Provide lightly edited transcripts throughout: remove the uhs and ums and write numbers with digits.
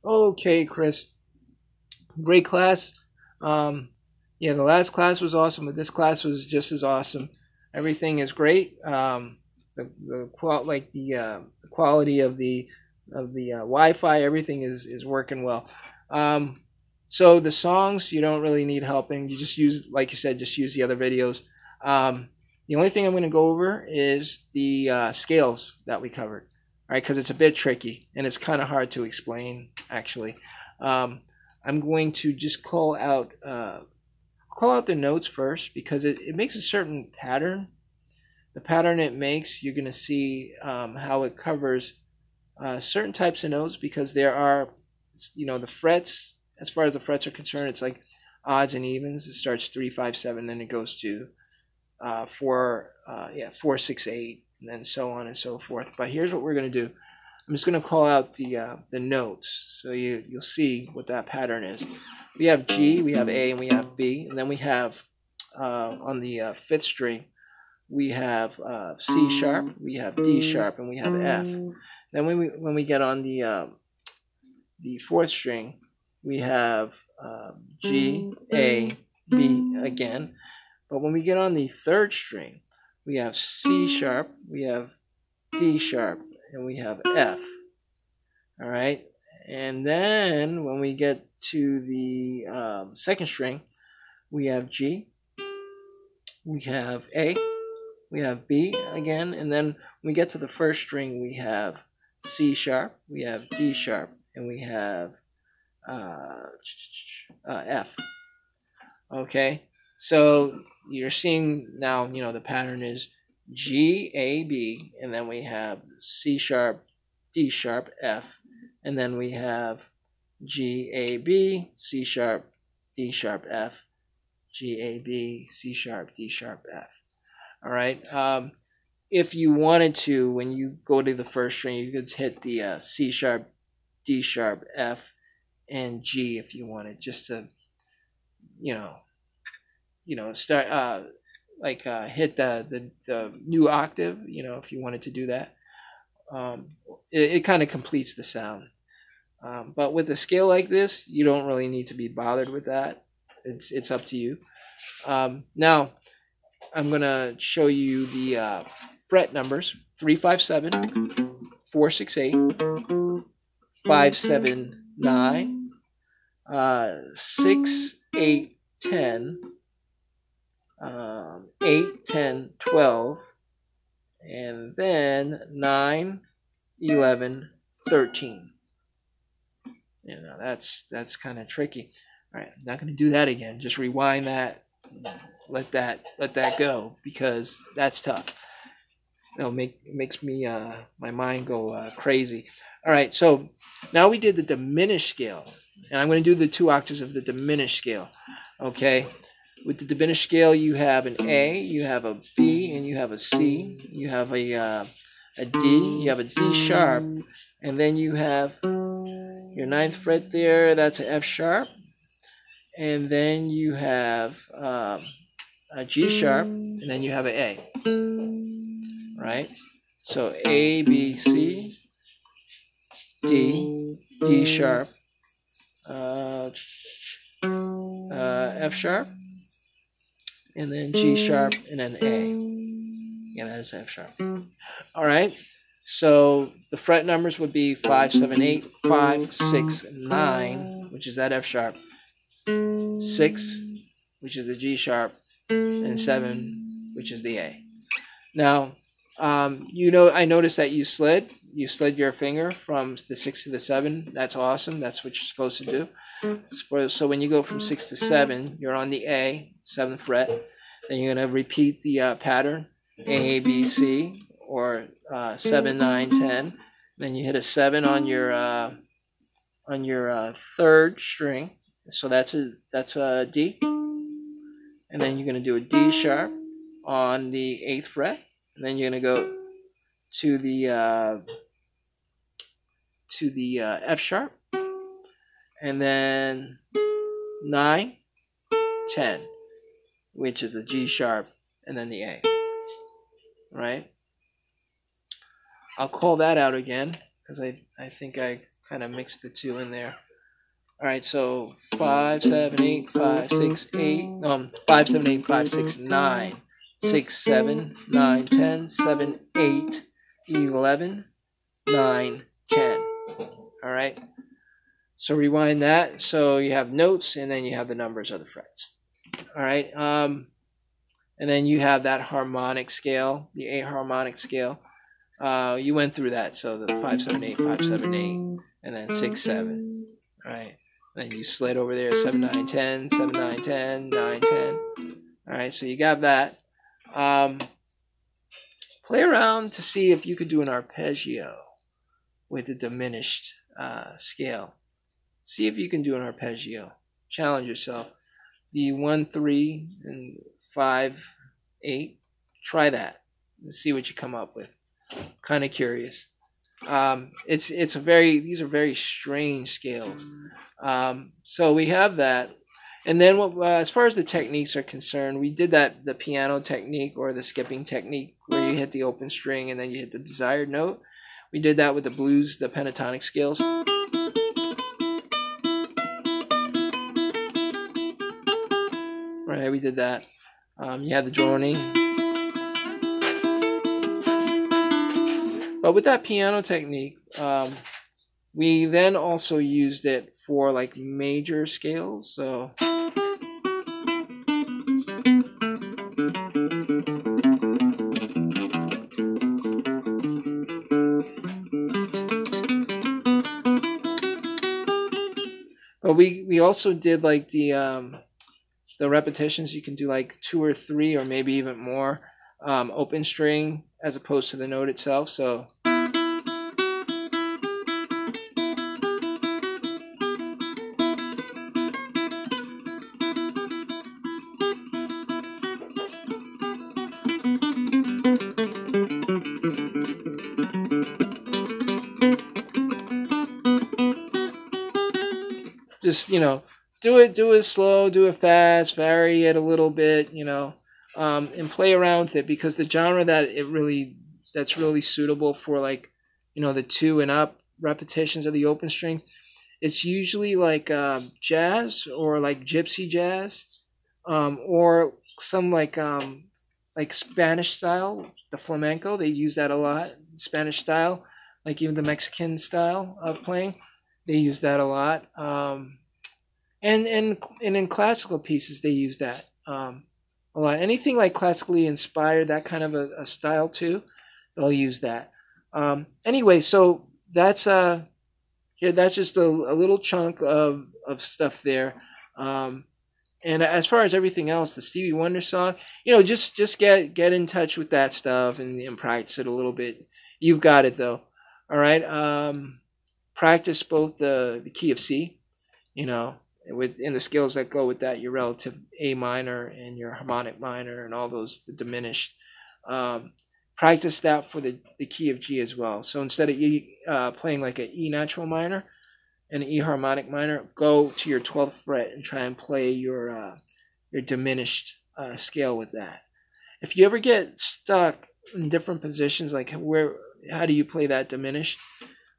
Okay, Chris. Great class. Um, yeah, the last class was awesome, but this class was just as awesome. Everything is great. The quality of the Wi-Fi, everything is working well. Um, so the songs you don't really need helping. You just use, like you said, just use the other videos. Um, the only thing I'm going to go over is the scales that we covered, right? Because it's a bit tricky and it's kind of hard to explain actually. Um, I'm going to just call out the notes first because it makes a certain pattern. The pattern it makes, you're going to see how it covers certain types of notes because there are, the frets. As far as the frets are concerned, it's like odds and evens. It starts 3, 5, 7, then it goes to 4, 6, 8, and then so on and so forth. But here's what we're going to do. I'm just going to call out the notes so you'll see what that pattern is. We have G, we have A, and we have B, and then we have on the fifth string we have C sharp, we have D sharp, and we have F. Then when we get on the fourth string, we have G, A, B again. But when we get on the third string, we have C sharp, we have D sharp, and we have F. All right. And then when we get to the second string, we have G, we have A, we have B again. And then when we get to the first string, we have C sharp, we have D sharp, and we have F. Okay. So you're seeing now, the pattern is G, A, B, and then we have C sharp, D sharp, F, and then we have G, A, B, C sharp, D sharp, F, G, A, B, C sharp, D sharp, F. All right. If you wanted to, when you go to the first string, you could hit the C sharp, D sharp, F, and G if you wanted, just to, you know, start hit the new octave. If you wanted to do that, it kind of completes the sound. But with a scale like this, you don't really need to be bothered with that. It's up to you. Now I'm gonna show you the fret numbers: 3, 5, 7, 4, 6, 8, 5, 7, 9, 6, 8, 10, 8, 10, 12, and then 9, 11, 13. That's kind of tricky. All right, I'm not going to do that again. Just rewind that, let that go because that's tough. Makes me my mind go crazy. All right, so now we did the diminished scale, and I'm going to do the 2 octaves of the diminished scale. Okay, with the diminished scale, you have an A, you have a B, and you have a C. You have a D, you have a D sharp, and then you have your ninth fret there. That's an F sharp, and then you have a G sharp, and then you have an A. Right? So A, B, C, D, D sharp, F sharp, and then G sharp, and then A. Yeah, that is F sharp. All right. So the fret numbers would be 5, 7, 8, 5, 6, 9, which is that F sharp, 6, which is the G sharp, and 7, which is the A. Now, I noticed that you slid your finger from the 6 to the 7. That's awesome. That's what you're supposed to do. So when you go from 6 to 7, you're on the A, 7th fret. Then you're going to repeat the pattern, A, B, C, or 7, 9, 10. Then you hit a 7 on your third string. So that's a D. And then you're going to do a D sharp on the 8th fret. And then you're going to go to the F sharp, and then 9, 10, which is the G sharp, and then the A. Right? I'll call that out again because I think I kind of mixed the two in there. All right, so 5, 7, 8, 5, 6, 8, 5, 7, 8, 5, 6, 9, 6, 7, 9, 10, 7, 8, 11, 9, 10. All right, so rewind that. So you have notes, and then you have the numbers of the frets. All right, and then you have that harmonic scale, the A harmonic scale. You went through that, so the 5, 7, 8, 5, 7, 8, and then 6, 7. All right. Then you slid over there 7, 9, 10, 7, 9, 10, 9, 10. All right, so you got that. Play around to see if you could do an arpeggio with the diminished scale. See if you can do an arpeggio. Challenge yourself. The 1, 3, and 5, 8. Try that and see what you come up with. Kind of curious. These are very strange scales. So we have that, and then as far as the techniques are concerned, we did the piano technique or the skipping technique where you hit the open string and then you hit the desired note. We did that with the blues, the pentatonic scales. Right, we did that. You had the droning. But with that piano technique, we then also used it for like major scales. So but we also did like the repetitions. You can do like 2 or 3 or maybe even more open string as opposed to the note itself. So just, do it slow, do it fast, vary it a little bit, and play around with it, because the genre that's really suitable for, like, the 2 and up repetitions of the open strings, it's usually like jazz or like gypsy jazz, or some like Spanish style, the flamenco. They use that a lot. Spanish style, like even the Mexican style of playing, they use that a lot. And in classical pieces, they use that a lot. Anything like classically inspired, that kind of a style too, they'll use that. Anyway, so that's here. That's just a little chunk of stuff there. And as far as everything else, the Stevie Wonder song, just get in touch with that stuff and practice it a little bit. You've got it though. All right. Practice both the key of C, and the scales that go with that, your relative A minor and your harmonic minor and all those, the diminished. Practice that for the key of G as well. So instead of playing like an E natural minor and an E harmonic minor, go to your 12th fret and try and play your diminished scale with that. If you ever get stuck in different positions, like how do you play that diminished?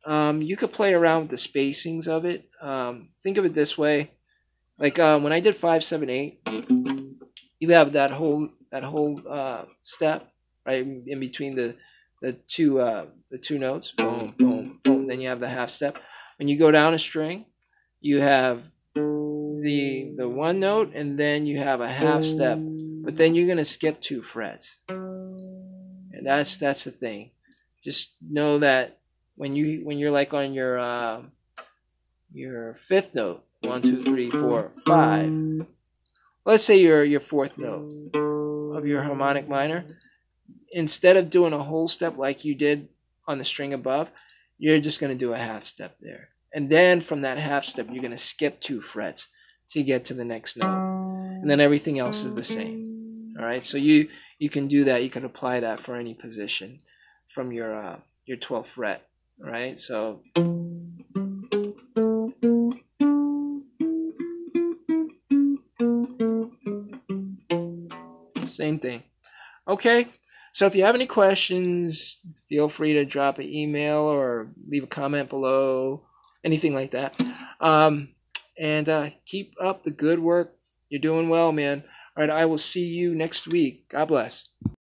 You could play around with the spacings of it. Think of it this way, like when I did 5, 7, 8, you have that whole step right in between the two notes, boom, boom, boom. Then you have the half step. When you go down a string, you have the one note, and then you have a half step, but then you're gonna skip 2 frets, and that's the thing. Just know that when you're like on your 5th note, 1, 2, 3, 4, 5. Let's say your 4th note of your harmonic minor. Instead of doing a whole step like you did on the string above, you're just going to do a half step there. And then from that half step, you're going to skip 2 frets to get to the next note. And then everything else is the same. All right, so you can do that. You can apply that for any position from your 12th fret. All right, so same thing. Okay, so if you have any questions, feel free to drop an email or leave a comment below, anything like that. And keep up the good work. You're doing well, man. All right, I will see you next week. God bless.